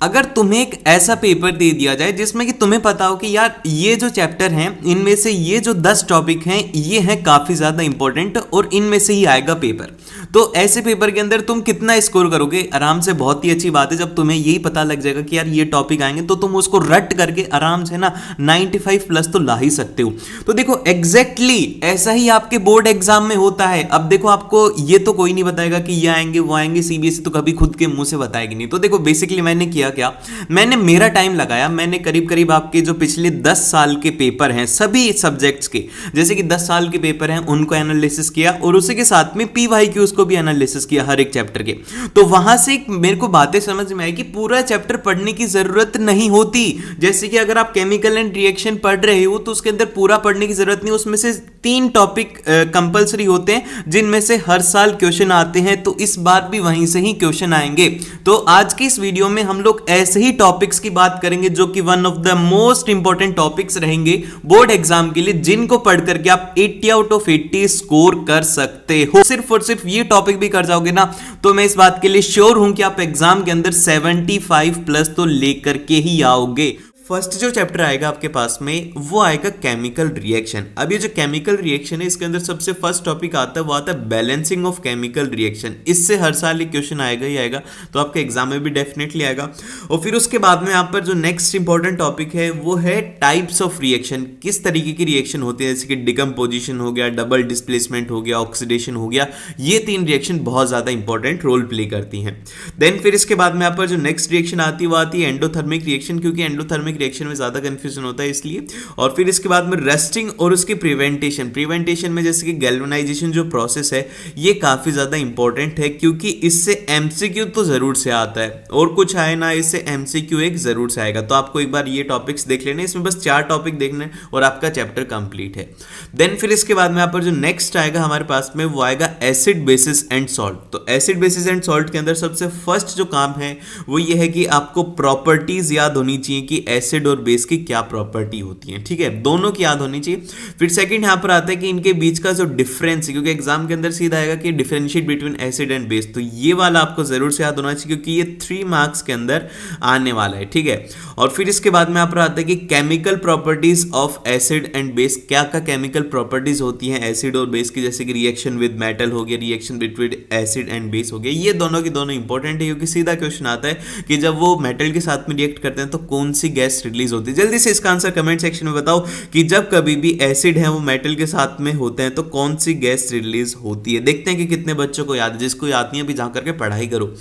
अगर तुम्हें एक ऐसा पेपर दे दिया जाए जिसमें कि तुम्हें पता हो कि यार ये जो चैप्टर हैं इनमें से ये जो 10 टॉपिक हैं ये हैं काफ़ी ज़्यादा इंपॉर्टेंट और इनमें से ही आएगा पेपर, तो ऐसे पेपर के अंदर तुम कितना स्कोर करोगे आराम से। बहुत ही अच्छी बात है जब तुम्हें यही पता लग जाएगा कि यार ये टॉपिक आएंगे तो तुम उसको रट करके आराम से ना 95 प्लस तो ला ही सकते हो। तो देखो एग्जैक्टली ऐसा ही आपके बोर्ड एग्जाम में होता है। अब देखो आपको ये तो कोई नहीं बताएगा कि ये आएंगे वो आएंगे, सीबीएसई तो कभी खुद के मुंह से बताएगी नहीं। तो देखो बेसिकली मैंने किया क्या, मैंने मेरा टाइम लगाया, मैंने करीब करीब आपके जो पिछले 10 साल के पेपर हैं सभी सब्जेक्ट्स के, जैसे कि 10 साल के पेपर हैं उनको एनालिसिस किया और उसी के साथ में पीवाईक्यूज को भी एनालिसिस किया हर एक चैप्टर के। तो वहां से मेरे को बातें समझ में आई कि पूरा चैप्टर पढ़ने की जरूरत नहीं होती। जैसे कि अगर आप केमिकल एंड रिएक्शन पढ़ रहे हो तो उसके अंदर पूरा पढ़ने की जरूरत नहीं, उसमें से 3 टॉपिक कंपलसरी होते हैं जिनमें से हर साल क्वेश्चन आते हैं, तो इस बार भी वहीं से ही क्वेश्चन आएंगे। तो आज की इस वीडियो में हम लोग ऐसे ही टॉपिक्स की बात करेंगे जो कि one of the most important topics रहेंगे बोर्ड एग्जाम के लिए, जिनको पढ़ करके आप 80 आउट ऑफ 80 स्कोर कर सकते हो। सिर्फ और सिर्फ ये टॉपिक भी कर जाओगे ना तो मैं इस बात के लिए श्योर हूं कि आप एग्जाम के अंदर 75 प्लस तो लेकर के ही आओगे। फर्स्ट जो चैप्टर आएगा आपके पास में वो आएगा केमिकल रिएक्शन। अब ये जो केमिकल रिएक्शन है इसके अंदर सबसे फर्स्ट टॉपिक आता है वो आता है बैलेंसिंग ऑफ केमिकल रिएक्शन। इससे हर साल एक क्वेश्चन आएगा ही आएगा, तो आपके एग्जाम में भी डेफिनेटली आएगा। और फिर उसके बाद में यहाँ पर जो नेक्स्ट इंपॉर्टेंट टॉपिक है वो है टाइप्स ऑफ रिएक्शन, किस तरीके की रिएक्शन होती है, जैसे कि डिकम्पोजिशन हो गया, डबल डिस्प्लेसमेंट हो गया, ऑक्सीडेशन हो गया। ये 3 रिएक्शन बहुत ज्यादा इंपॉर्टेंट रोल प्ले करती हैं। देन फिर इसके बाद में यहाँ पर जो नेक्स्ट रिएक्शन आती है वो आती है एंडोथर्मिक रिएक्शन, क्योंकि एंडोथर्मिक रिएक्शन में ज्यादा कंफ्यूजन होता है इसलिए। और फिर इसके बाद में रेस्टिंग और उसकी प्रिवेंटेशन में जैसे कि गैल्वेनाइजेशन जो प्रोसेस है ये काफी ज्यादा इंपॉर्टेंट है, क्योंकि इससे एमसीक्यू तो जरूर से आता है और कुछ आए ना इससे एमसीक्यू एक जरूर से आएगा। तो आपको एक बार ये टॉपिक्स देख लेने, इसमें बस 4 टॉपिक देखने और आपका चैप्टर कंप्लीट है। देन फिर इसके बाद में यहाँ पर जो नेक्स्ट आएगा हमारे पास में वो आएगा एसिड बेसिस एंड सॉल्ट। तो एसिड बेसिस एंड सॉल्ट के अंदर सबसे फर्स्ट जो काम है वो ये है कि आपको प्रॉपर्टीज याद होनी चाहिए कि एसिड और बेस की क्या प्रॉपर्टी होती है, ठीक है, दोनों की याद होनी चाहिए। फिर सेकंड यहां पर आता है कि इनके बीच का जो डिफरेंस है, क्योंकि एग्जाम के अंदर सीधा आएगा कि differentiate between acid and base, तो ये वाला आपको जरूर से याद होना चाहिए क्योंकि ये 3 मार्क्स के अंदर आने वाला है, ठीक है। और फिर इसके बाद में यहां पर आता है कि chemical properties of acid and base, क्या क्या केमिकल प्रॉपर्टीज होती हैं एसिड और बेस की, जैसे कि रिएक्शन विद मेटल हो गया, reaction between acid and base हो गया। ये दोनों की दोनों इंपॉर्टेंट है क्योंकि सीधा क्वेश्चन आता है कि जब वो मेटल के साथ में रिएक्ट करते हैं तो कौन सी गैस रिलीज होती है। जल्दी से इसका आंसर कमेंट सेक्शन में बताओ कि जब कभी भी एसिड है वो मेटल के साथ में होते हैं तो कौन सी गैस रिलीज होती है। देखते हैं कि कितने बच्चों को याद है, जिसको याद नहीं है अभी जा करके पढ़ाई करो।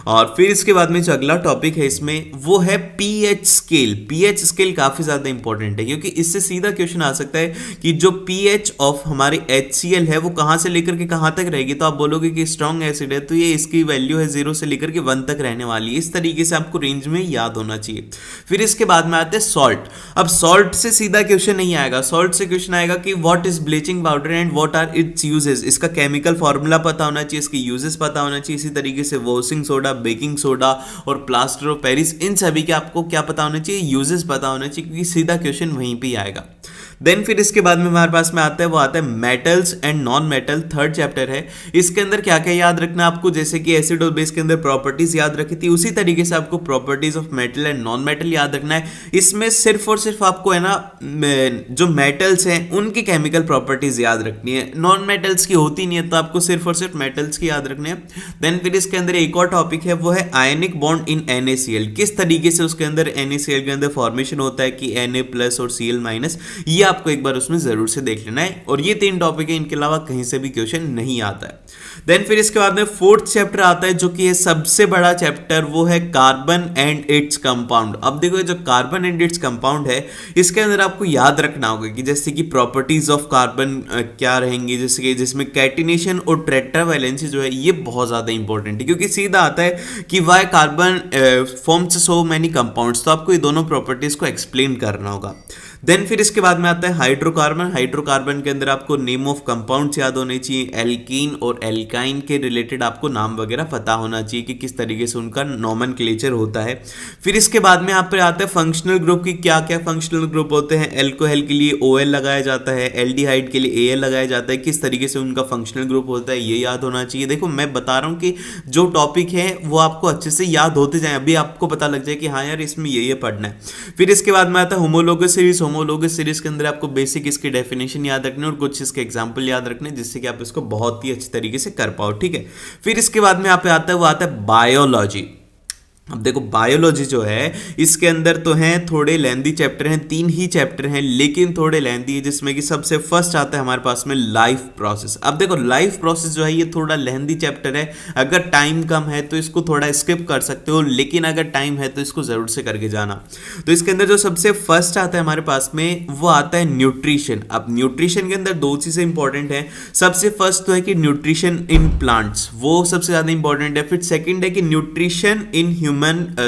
और फिर इसके बाद में जो अगला टॉपिक है इसमें वो है पीएच स्केल। पीएच स्केल काफी ज्यादा इंपॉर्टेंट है क्योंकि इससे सीधा क्वेश्चन आ सकता है कि जो पीएच ऑफ हमारे HCl है वो कहां से लेकर के कहां तक रहेगी। तो आप बोलोगे कि स्ट्रॉन्ग एसिड है तो ये इसकी वैल्यू है 0 से लेकर के 1 तक रहने वाली है। इस तरीके से आपको रेंज में याद होना चाहिए। फिर इसके बाद में आते हैं सॉल्ट। अब सॉल्ट से सीधा क्वेश्चन नहीं आएगा, सॉल्ट से क्वेश्चन आएगा कि what is bleaching powder and what are its uses. इसका केमिकल फॉर्मूला पता होना चाहिए, इसके यूजेस पता होना चाहिए। इसी तरीके से वॉशिंग सोडा, बेकिंग सोडा और प्लास्टर ऑफ पेरिस, इन सभी के आपको क्या पता होना चाहिए, यूजेस पता होना चाहिए, क्योंकि सीधा क्वेश्चन वहीं पे आएगा। देन फिर इसके बाद में हमारे पास में आता है वो आता है metals and non metal, third chapter है। इसके अंदर क्या क्या याद रखना आपको, जैसे कि एसिड और बेस के अंदर प्रॉपर्टीज याद रखी थी उसी तरीके से आपको properties of metal and non metal याद रखना है। इसमें सिर्फ और सिर्फ आपको है ना जो मेटल्स हैं उनकी केमिकल प्रॉपर्टीज याद रखनी है, नॉन मेटल्स की होती नहीं है, तो आपको सिर्फ और सिर्फ मेटल्स की याद रखनी है। देन फिर इसके अंदर एक और टॉपिक है वो है आयनिक बॉन्ड इन NaCl, किस तरीके से उसके अंदर NaCl के अंदर फॉर्मेशन होता है कि Na+ और Cl-, ये आपको एक बार उसमें जरूर से देख लेना है। और ये 3 टॉपिक है, इनके अलावा कहीं से भी क्वेश्चन नहीं आता है। देन फिर इसके बाद में 4th चैप्टर आता है जो कि है सबसे बड़ा चैप्टर, वो है कार्बन एंड इट्स कंपाउंड। अब देखो जो कार्बन एंड इट्स कंपाउंड है इसके अंदर आपको याद रखना होगा कि जैसे कि प्रॉपर्टीज ऑफ कार्बन क्या रहेंगी, जैसे कि जिसमें कैटिनेशन और टेट्रावैलेंसी जो है ये बहुत ज्यादा इंपॉर्टेंट है, क्योंकि सीधा आता है कि why carbon forms so many compounds, तो आपको ये दोनों प्रॉपर्टीज को एक्सप्लेन करना होगा। देन फिर इसके बाद में आता है हाइड्रोकार्बन। हाइड्रोकार्बन के अंदर आपको नेम ऑफ कंपाउंड्स याद होने चाहिए, एल्कीन और एल्काइन के रिलेटेड आपको नाम वगैरह पता होना चाहिए कि किस तरीके से उनका नोमेनक्लेचर होता है। फिर इसके बाद में यहाँ पे आता है फंक्शनल ग्रुप की क्या क्या फंक्शनल ग्रुप होते हैं। एल्कोहल के लिए OL लगाया जाता है, एल्डिहाइड के लिए AL लगाया जाता है, किस तरीके से उनका फंक्शनल ग्रुप होता है ये याद होना चाहिए। देखो मैं बता रहा हूँ कि जो टॉपिक है वो आपको अच्छे से याद होते जाए, अभी आपको पता लग जाए कि हाँ यार इसमें ये पढ़ना है। फिर इसके बाद में आता है होमोलोगस सीरीज। होमोलोगस सीरीज के अंदर आपको बेसिक इसकी डेफिनेशन याद रखने और कुछ इसके एग्जाम्पल याद रखने, जिससे कि आप इसको बहुत ही अच्छी तरीके से कर पाओ, ठीक है। फिर इसके बाद में यहाँ पे आता है वो आता है बायोलॉजी। अब देखो बायोलॉजी जो है इसके अंदर तो हैं थोड़े लेंदी चैप्टर हैं, 3 ही चैप्टर हैं लेकिन थोड़े लेंदी है, जिसमें कि सबसे फर्स्ट आता है हमारे पास में लाइफ प्रोसेस। अब देखो लाइफ प्रोसेस जो है ये थोड़ा लेंदी चैप्टर है, अगर टाइम कम है तो इसको थोड़ा स्किप कर सकते हो, लेकिन अगर टाइम है तो इसको जरूर से करके जाना। तो इसके अंदर जो सबसे फर्स्ट आता है हमारे पास में वो आता है न्यूट्रिशन। अब न्यूट्रिशन के अंदर 2 चीजें इंपॉर्टेंट हैं। सबसे फर्स्ट तो है कि न्यूट्रिशन इन प्लांट्स, वो सबसे ज्यादा इंपॉर्टेंट है। फिर सेकंड है कि न्यूट्रिशन इन ह्यूमन,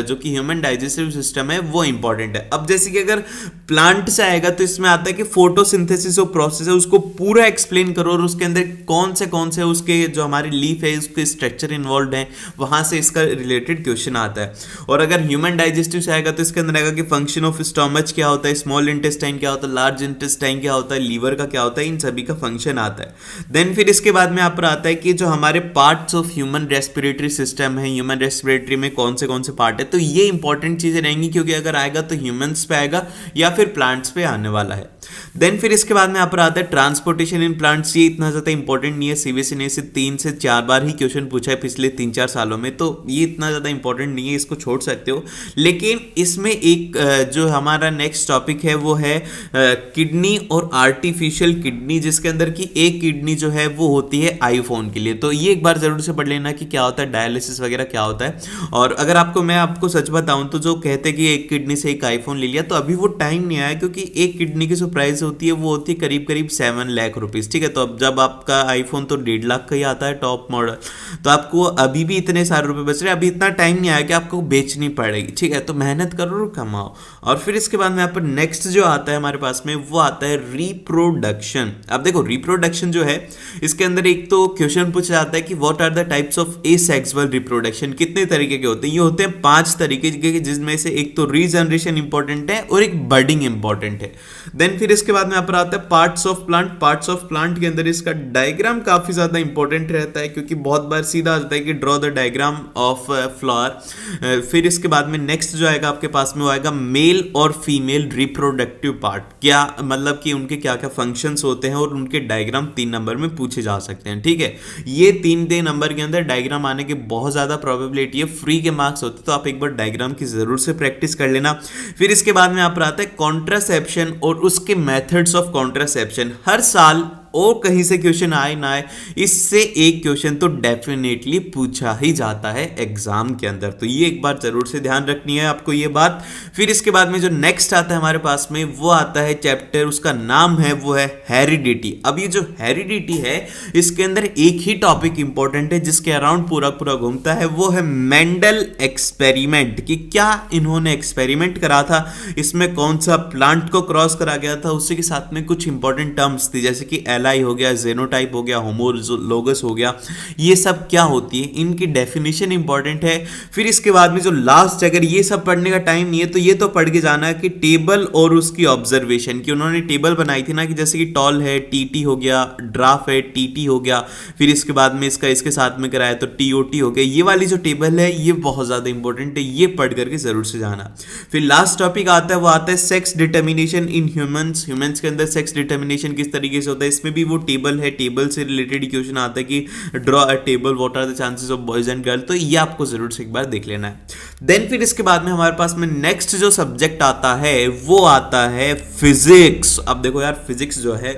जो कि ह्यूमन डाइजेस्टिव सिस्टम है वो इंपॉर्टेंट है। अब जैसे कि अगर प्लांट से आएगा तो इसमें आता है कि फोटोसिंथेसिस जो प्रोसेस है उसको पूरा एक्सप्लेन करो और उसके अंदर कौन से उसके जो हमारे लीफ है उसके स्ट्रक्चर इन्वॉल्व है, वहां से इसका रिलेटेड क्वेश्चन आता है। और अगर ह्यूमन डाइजेस्टिव से आएगा तो इसके अंदर आएगा कि फंक्शन ऑफ स्टमच क्या होता है, स्मॉल इंटेस्टाइन क्या होता है, लार्ज इंटेस्टाइन क्या होता है, लीवर का क्या होता है, इन सभी का फंक्शन आता है। देन फिर इसके बाद में यहाँ पर आता है कि जो हमारे parts of human respiratory system है, ह्यूमन रेस्पिरेटरी में कौन से पार्ट है, तो ये इंपॉर्टेंट चीजें रहेंगी क्योंकि अगर आएगा तो ह्यूमंस पे आएगा या फिर प्लांट्स पे आने वाला है। देन फिर इसके बाद में यहाँ पर आता है ट्रांसपोर्टेशन इन प्लांट्स। ये इतना ज्यादा इंपॉर्टेंट नहीं है, सीबीएसई ने इसे 3 से 4 बार ही क्वेश्चन पूछा है पिछले 3-4 सालों में, तो ये इतना ज्यादा इंपॉर्टेंट नहीं है, इसको छोड़ सकते हो। लेकिन इसमें एक जो हमारा नेक्स्ट टॉपिक है वो है किडनी और आर्टिफिशियल किडनी, जिसके अंदर की एक किडनी जो है वो होती है आईफोन के लिए। तो ये एक बार जरूर से पढ़ लेना कि क्या होता है डायलिसिस वगैरह क्या होता है। और अगर मैं आपको सच बताऊं तो जो कहते हैं कि एक किडनी से एक आईफोन ले लिया, तो अभी वो टाइम नहीं आया, क्योंकि एक किडनी की जो प्राइस होती है वो होती है करीब 7 लाख रुपीस, ठीक है। तो अब जब आपका आईफोन तो 1.5 लाख का ही आता है टॉप मॉडल, तो आपको अभी भी इतने सारे रुपए बच रहे हैं, अभी इतना टाइम नहीं आया कि आपको बेचनी पड़ेगी, ठीक है। तो मेहनत करो और कमाओ। और फिर इसके बाद में यहाँ पर नेक्स्ट जो आता है हमारे पास में वो आता है रिप्रोडक्शन। अब देखो रिप्रोडक्शन जो है इसके अंदर एक तो क्वेश्चन पूछा जाता है कि what are the types of asexual reproduction, कितने तरीके के होते हैं। ये होते हैं 5 तरीके के, जिसमें से एक तो रीजनरेशन इंपॉर्टेंट है और एक बर्डिंग इंपॉर्टेंट है। देन फिर इसके बाद में यहाँ पर आता है parts of plant. Parts of plant के अंदर इसका डायग्राम काफी ज्यादा इंपॉर्टेंट रहता है, क्योंकि बहुत बार सीधा आ जाता है कि draw the diagram of flower. फिर इसके बाद में नेक्स्ट जो आएगा आपके पास में वो आएगा मेल और फीमेल रिप्रोडक्टिव पार्ट, क्या मतलब कि उनके क्या क्या फंक्शंस होते हैं और उनके डायग्राम 3 नंबर में पूछे जा सकते हैं, ठीक है। ये 3 नंबर के अंदर डायग्राम आने की बहुत ज्यादा प्रोबेबिलिटी है, फ्री के मार्क्स होते तो आप एक बार डायग्राम की जरूर से प्रैक्टिस कर लेना। फिर इसके बाद में यहाँ पर आता है कॉन्ट्रासेप्शन और उसके मेथड्स ऑफ कॉन्ट्रासेप्शन। हर साल और कहीं से क्वेश्चन आए ना आए, इससे एक क्वेश्चन तो डेफिनेटली पूछा ही जाता है एग्जाम के अंदर, तो ये एक बार जरूर से ध्यान रखनी है आपको ये बात। फिर इसके बाद में जो नेक्स्ट आता है हमारे पास में वो आता है चैप्टर, उसका नाम है वो है हेरिडिटी। अब ये जो हेरिडिटी है इसके अंदर एक ही टॉपिक इंपॉर्टेंट है जिसके अराउंड पूरा घूमता है, वो है मेंडल एक्सपेरिमेंट। कि क्या इन्होंने एक्सपेरिमेंट करा था, इसमें कौन सा प्लांट को क्रॉस करा गया था, उसके साथ में कुछ इंपॉर्टेंट टर्म्स थी जैसे कि एलाई हो गया, जेनोटाइप हो गया, होमोलोगस हो गया, ये सब क्या होती है, इनकी डेफिनेशन इंपॉर्टेंट है। फिर इसके बाद में जो लास्ट, अगर ये सब पढ़ने का टाइम नहीं है तो ये तो पढ़ के जाना है कि टेबल और उसकी ऑब्जर्वेशन, कि उन्होंने टेबल बनाई थी ना कि जैसे कि टॉल है टीटी हो गया, ड्राफ है टीटी हो गया, फिर इसके बाद में इसके साथ में कराया तो टीओटी हो गया। ये वाली जो टेबल है ये बहुत ज्यादा इंपॉर्टेंट है, ये पढ़ करके जरूर से जाना। फिर लास्ट टॉपिक आता है वो आता है sex determination in humans. Humans के अंदर सेक्स डिटर्मिनेशन किस तरीके से होता है, इसमें भी वो टेबल है, टेबल से रिलेटेड क्वेश्चन आता है कि draw a table, what are the chances of boys and girl, तो ये आपको जरूर से एक बार देख लेना है। देन फिर इसके बाद में हमारे पास में नेक्स्ट जो सब्जेक्ट आता है वो आता है फिजिक्स। अब देखो यार फिजिक्स जो है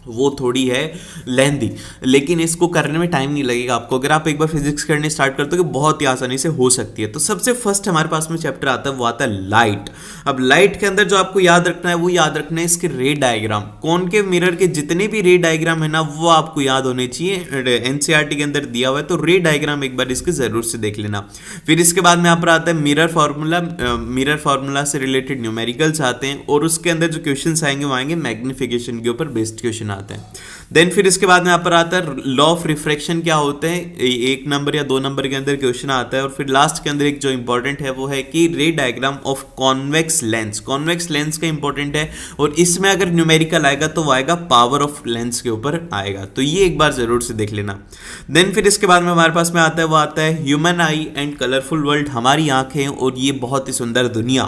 वो थोड़ी है लेंदी, लेकिन इसको करने में टाइम नहीं लगेगा आपको। अगर आप एक बार फिजिक्स करने स्टार्ट करते हो तो बहुत ही आसानी से हो सकती है। तो सबसे फर्स्ट हमारे पास में चैप्टर आता है वो आता है लाइट। अब लाइट के अंदर जो आपको याद रखना है वो याद रखना है इसके रे डायग्राम। कॉनकेव मिरर के जितने भी रे डायग्राम है ना वो आपको याद होने चाहिए, एनसीईआरटी के अंदर दिया हुआ है, तो रे डायग्राम एक बार इसके जरूर से देख लेना। फिर इसके बाद में यहाँ पर आता है मिरर फार्मूला। मिरर फार्मूला से रिलेटेड न्यूमेरिकल्स आते हैं और उसके अंदर जो क्वेश्चन आएंगे वो आएंगे मैग्निफिकेशन के ऊपर बेस्ड क्वेश्चन आते हैं। देन फिर इसके बाद में यहाँ पर आता है लॉ ऑफ रिफ्रैक्शन क्या होते हैं, 1 नंबर या 2 नंबर के अंदर क्वेश्चन आता है। और फिर लास्ट के अंदर एक जो इंपॉर्टेंट है वो है कि रे diagram of convex lens, convex lens का इंपॉर्टेंट है और इसमें अगर न्यूमेरिकल आएगा तो वो आएगा पावर ऑफ लेंस के ऊपर आएगा, तो ये एक बार जरूर से देख लेना। देन फिर इसके बाद में हमारे पास में आता है वो आता है human I and colourful world, हमारी आंखें और ये बहुत ही सुंदर दुनिया।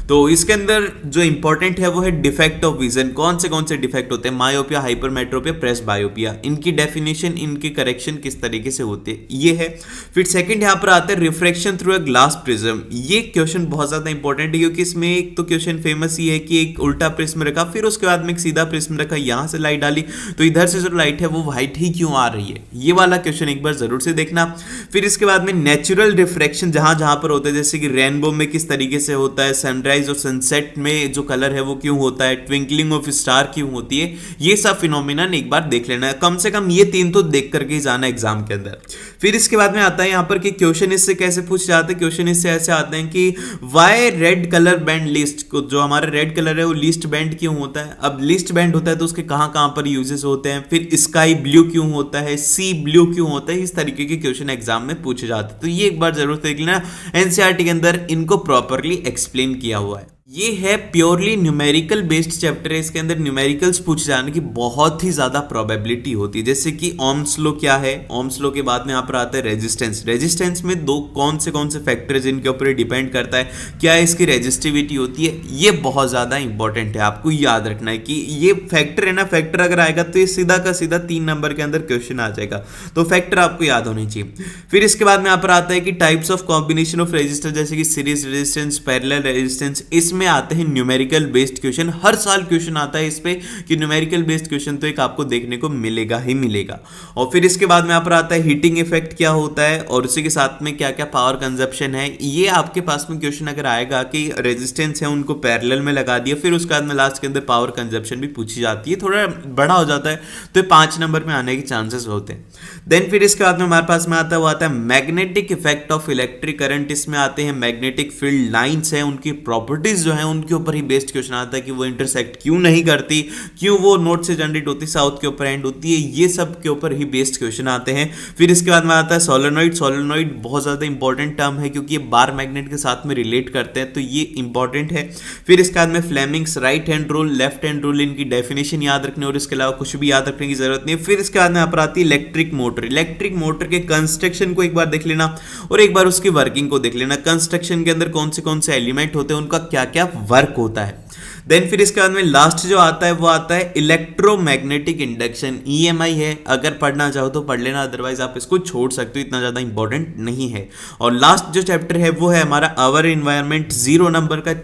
तो इसके अंदर जो इंपॉर्टेंट है वो है डिफेक्ट ऑफ विजन, कौन से डिफेक्ट होते हैं, मायोपिया, हाइपरमेट्रोपिया, प्रेस बायोपिया, इनकी डेफिनेशन, इनके करेक्शन किस तरीके से होते हैं, ये है। फिर सेकंड यहाँ पर आता है refraction through a glass prism, ये क्वेश्चन बहुत ज्यादा इंपॉर्टेंट है क्योंकि इसमें एक तो क्वेश्चन फेमस ही है कि एक उल्टा प्रिज्म रखा, फिर उसके बाद में एक सीधा प्रिज्म रखा, यहां से लाइट डाली तो इधर से जो लाइट है वो व्हाइट ही क्यों आ रही है, ये वाला क्वेश्चन एक बार जरूर से देखना। फिर इसके बाद में नेचुरल रिफ्रैक्शन जहां जहां पर होता है, जैसे कि रेनबो में किस तरीके से होता है, सनराइज और सनसेट में जो कलर है वो क्यों होता है, ट्विंकलिंग ऑफ स्टार क्यों होती है, ये सब फिनोमिनन एक बार देख लेना है, कम से कम ये 3 तो देख करके ही जाना एग्जाम के अंदर। फिर इसके बाद में आता है यहाँ पर कि क्वेश्चन इससे कैसे पूछ जाते हैं, क्वेश्चन इससे ऐसे आते हैं कि why red colour band list, को जो हमारा रेड कलर है वो लिस्ट बैंड क्यों होता है, अब लिस्ट बैंड होता है तो उसके कहाँ कहाँ पर यूजेस होते हैं, फिर स्काई ब्लू क्यों होता है, सी ब्लू क्यों होता है, इस तरीके के क्वेश्चन एग्जाम में पूछे जाते हैं, तो ये एक बार जरूर देख लेना, एनसीईआरटी के अंदर इनको प्रॉपरली एक्सप्लेन किया हुआ है। ये है प्योरली न्यूमेरिकल बेस्ड चैप्टर है, इसके अंदर न्यूमेरिकल्स पूछ जाने की बहुत ही ज्यादा प्रोबेबिलिटी होती है। जैसे कि ओम्स लॉ क्या है, ओम्स लॉ के बाद में यहाँ पर आता है रेजिस्टेंस, रेजिस्टेंस में कौन से फैक्टर है जिनके ऊपर डिपेंड करता है, क्या इसकी रेजिस्टिविटी होती है, ये बहुत ज्यादा इंपॉर्टेंट है, आपको याद रखना है कि ये फैक्टर है ना, फैक्टर अगर आएगा तो ये सीधा का सीधा 3 नंबर के अंदर क्वेश्चन आ जाएगा, तो फैक्टर आपको याद होनी चाहिए। फिर इसके बाद में यहाँ पर आता है कि types of combination of resistor, जैसे कि सीरीज रेजिस्टेंस, पैरेलल रेजिस्टेंस, इसमें आते हैं न्यूमेरिकल बेस्ड क्वेश्चन, हर साल क्वेश्चन आता है इस पे कि न्यूमेरिकल बेस्ड क्वेश्चन तो एक आपको देखने को मिलेगा ही मिलेगा। और फिर इसके बाद में यहाँ पर आता है हीटिंग इफेक्ट क्या होता है और उसी के साथ में क्या क्या पावर कंजप्शन है, ये आपके पास में क्वेश्चन अगर आएगा कि रेजिस्टेंस है उनको पैरेलल में लगा दिया, फिर उसके बाद में लास्ट के अंदर पावर कंजप्शन भी पूछी जाती है, थोड़ा बड़ा हो जाता है तो ये 5 नंबर में आने के चांसेस होते हैं। देन फिर इसके बाद में हमारे पास में आता है वो आता है magnetic effect of electric current, इसमें आते हैं मैग्नेटिक फील्ड लाइंस है उनकी प्रॉपर्टीज जो है उनके ऊपर ही बेस्ड क्वेश्चन आता है कि वो इंटरसेक्ट क्यों नहीं करती, क्यों वो नॉर्थ से जनरेट होती साउथ के ऊपर एंड होती है, ये सब के ऊपर ही बेस्ड क्वेश्चन आते हैं। फिर इसके बाद में आता है सोलेनॉइड, सोलेनॉइड बहुत ज्यादा इंपॉर्टेंट टर्म है क्योंकि ये बार मैग्नेट के साथ में रिलेट करते हैं, तो ये इंपॉर्टेंट है। फिर इसके बाद में Fleming's right hand rule, left hand rule, इनकी डेफिनेशन याद रखने और इसके अलावा कुछ भी याद रखने की जरूरत नहीं है। फिर इसके बाद में यहाँ पर आती है इलेक्ट्रिक मोटर, इलेक्ट्रिक मोटर के कंस्ट्रक्शन को एक बार देख लेना और एक बार उसकी वर्किंग को देख लेना, कंस्ट्रक्शन के अंदर कौन से एलिमेंट होते हैं, उनका क्या क्या वर्क होता है। देन फिर इसके बाद में लास्ट जो आता है वो आता है इलेक्ट्रोमैग्नेटिक इंडक्शन, ईएमआई है, अगर पढ़ना चाहो तो पढ़ लेना, अदरवाइज आप इसको छोड़ सकते हो, इतना ज्यादा इंपॉर्टेंट नहीं है। और लास्ट जो चैप्टर है वो है हमारा आवर इन्वायरमेंट, 0 नंबर का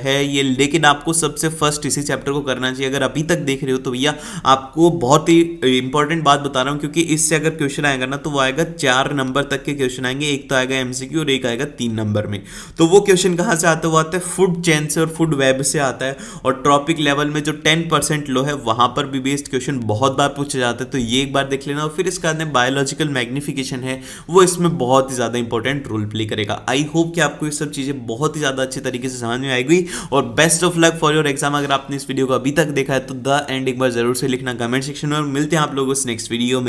है ये, लेकिन आपको सबसे फर्स्ट इसी चैप्टर को करना चाहिए। अगर अभी तक देख रहे हो तो भैया आपको बहुत ही इंपॉर्टेंट बात बता रहा हूँ, क्योंकि इससे अगर क्वेश्चन आएगा ना तो वो आएगा 4 नंबर तक के क्वेश्चन आएंगे, एक तो आएगा एमसीक्यू और एक आएगा 3 नंबर में। तो वो क्वेश्चन कहाँ से आता है, वो आता है फूड चेन से और फूड वेब से आता है, और ट्रॉपिक लेवल में जो 10% लो है वहां पर भी बेस्ड क्वेश्चन बहुत बार पूछे जाते हैं, तो ये एक बार देख लेना। और फिर इसका बायोलॉजिकल मैग्निफिकेशन है वो इसमें बहुत ही ज्यादा इंपॉर्टेंट रोल प्ले करेगा। आई होप कि आपको ये सब चीजें बहुत ही ज्यादा अच्छे तरीके से समझ में आएगी, और best of luck for your exam. अगर आपने इस वीडियो को अभी तक देखा है तो द एंड एक बार जरूर से लिखना कमेंट सेक्शन में, और मिलते हैं आप लोगों से नेक्स्ट वीडियो में।